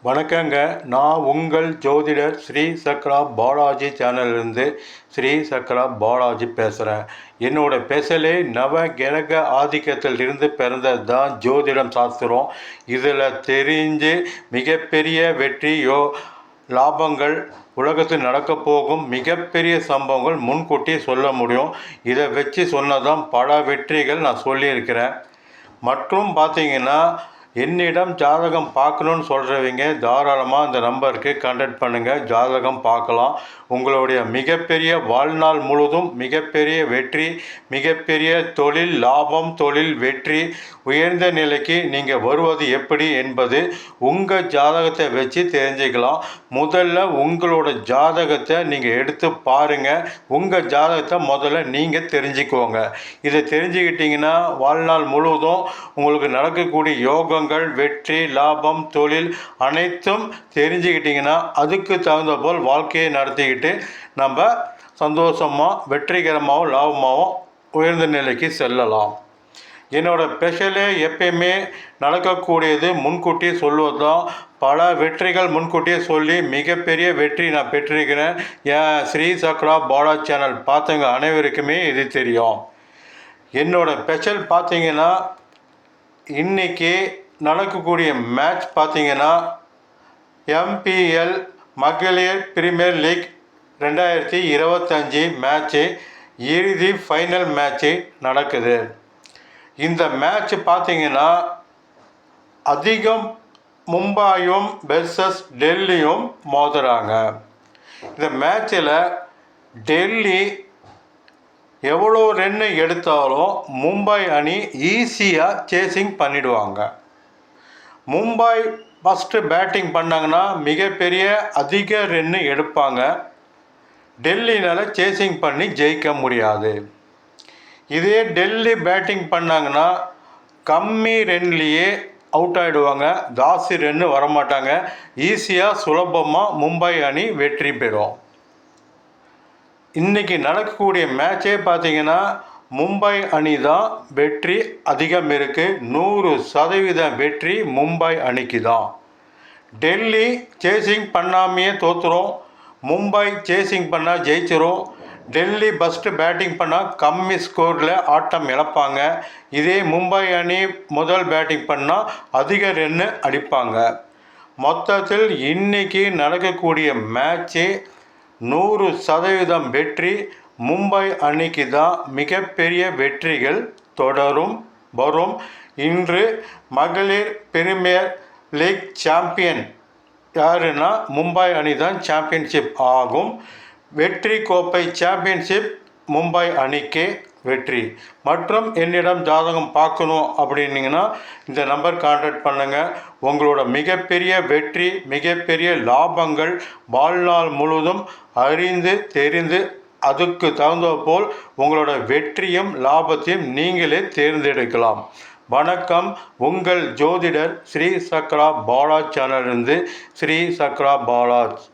வணக்கங்க. நான் உங்கள் ஜோதிடர் ஸ்ரீ சக்ரா பாலாஜி சேனலிருந்து ஸ்ரீ சக்ரா பாலாஜி பேசுகிறேன். என்னோட பேசலே நவ கிரக ஆதிக்கத்திலிருந்து பிறந்தது தான் ஜோதிடம் சாஸ்திரம். இதில் தெரிஞ்சு மிகப்பெரிய வெற்றியோ லாபங்கள் உலகத்தில் நடக்க போகும் மிகப்பெரிய சம்பவங்கள் முன்கூட்டி சொல்ல முடியும். இதை வச்சு சொன்னதான் பல வெற்றிகள் நான் சொல்லியிருக்கிறேன். மற்றும் பார்த்தீங்கன்னா என்னிடம் ஜாதகம் பார்க்கணுன்னு சொல்கிறவங்க தாராளமாக இந்த நம்பருக்கு கான்டாக்ட் பண்ணுங்கள். ஜாதகம் பார்க்கலாம். உங்களுடைய மிகப்பெரிய வாழ்நாள் முழுதும் மிகப்பெரிய வெற்றி, மிகப்பெரிய தொழில் லாபம், தொழில் வெற்றி, உயர்ந்த நிலைக்கு நீங்கள் வருவது எப்படி என்பது உங்கள் ஜாதகத்தை வச்சு தெரிஞ்சுக்கலாம். முதல்ல உங்களோட ஜாதகத்தை நீங்கள் எடுத்து பாருங்கள். உங்கள் ஜாதகத்தை முதல்ல நீங்கள் தெரிஞ்சுக்கோங்க. இதை தெரிஞ்சுக்கிட்டிங்கன்னா வாழ்நாள் முழுவதும் உங்களுக்கு நடக்கக்கூடிய யோகங்கள், வெற்றி, லாபம், தொழில் அனைத்தும் தெரிஞ்சுக்கிட்டிங்கன்னா அதுக்கு தகுந்த போல் வாழ்க்கையை நடத்திக்கிட்டு நம்ம சந்தோஷமாக வெற்றிகரமாகவும் லாபமாகவும் உயர்ந்த நிலைக்கு செல்லலாம். என்னோடய ஸ்பெஷலே எப்பயுமே நடக்கக்கூடியது முன்கூட்டி சொல்வது தான். பல வெற்றிகள் முன்கூட்டியே சொல்லி மிகப்பெரிய வெற்றி நான் பெற்றிருக்கிறேன். என் ஸ்ரீ சக்ரா பாலாஜி சேனல் பார்த்தவங்க அனைவருக்குமே இது தெரியும். என்னோடய ஸ்பெஷல் பார்த்தீங்கன்னா இன்றைக்கி நடக்கக்கூடிய மேட்ச் பார்த்தீங்கன்னா எம்பிஎல் மகளிர் பிரீமியர் லீக் 2025 மேட்ச்சு இறுதி ஃபைனல் மேட்ச்சு நடக்குது. இந்த மேட்ச் பார்த்தீங்கன்னா அதிகம் மும்பாயும் வெர்சஸ் டெல்லியும் மோதுறாங்க. இந்த மேட்சில் டெல்லி எவ்வளோ ரன்னு எடுத்தாலும் மும்பை அணி ஈஸியாக சேசிங் பண்ணிடுவாங்க. மும்பை ஃபஸ்ட்டு பேட்டிங் பண்ணாங்கன்னா மிகப்பெரிய அதிக ரன்னு எடுப்பாங்க. டெல்லினால் சேசிங் பண்ணி ஜெயிக்க முடியாது. இதே டெல்லி பேட்டிங் பண்ணாங்கன்னா கம்மி ரன்லேயே அவுட் ஆகிடுவாங்க. ஜாஸ்தி ரன்னு வரமாட்டாங்க. ஈஸியாக சுலபமாக மும்பை அணி வெற்றி பெறும். இன்றைக்கி நடக்கக்கூடிய மேட்சே பார்த்திங்கன்னா மும்பை அணி தான் வெற்றி அதிகம் இருக்குது. 100% வெற்றி மும்பை அணிக்கு தான். டெல்லி சேசிங் பண்ணாமையே தோற்றுரும். மும்பை சேசிங் பண்ணால் ஜெயிச்சிரும். டெல்லி ஃபஸ்ட்டு பேட்டிங் பண்ணால் கம்மி ஸ்கோரில் ஆட்டம் இழப்பாங்க. இதே மும்பை அணி முதல் பேட்டிங் பண்ணால் அதிக ரன்னு அடிப்பாங்க. மொத்தத்தில் இன்றைக்கி நடக்கக்கூடிய மேட்ச்சு 100% வெற்றி மும்பை அணிக்கு தான். மிகப்பெரிய வெற்றிகள் தொடரும் வரும். இன்று மகளிர் பிரீமியர் லீக் சாம்பியன் யாருன்னா மும்பை அணி தான் சாம்பியன்ஷிப் ஆகும். வெற்றி கோப்பை சாம்பியன்ஷிப் மும்பை அணிக்கே வெற்றி. மற்றும் என்னிடம் ஜாதகம் பார்க்கணும் அப்படின்னீங்கன்னா இந்த நம்பர் கான்டாக்ட் பண்ணுங்கள். உங்களோட மிகப்பெரிய வெற்றி, மிகப்பெரிய லாபங்கள் வாழ்நாள் முழுவதும் அறிந்து தெரிந்து அதுக்கு தகுந்த போல் உங்களோட வெற்றியும் லாபத்தையும் நீங்களே தேர்ந்தெடுக்கலாம். வணக்கம். உங்கள் ஜோதிடர் ஸ்ரீ சக்ரா பாலாஜி சேனலிருந்து ஸ்ரீ சக்ரா பாலாஜி.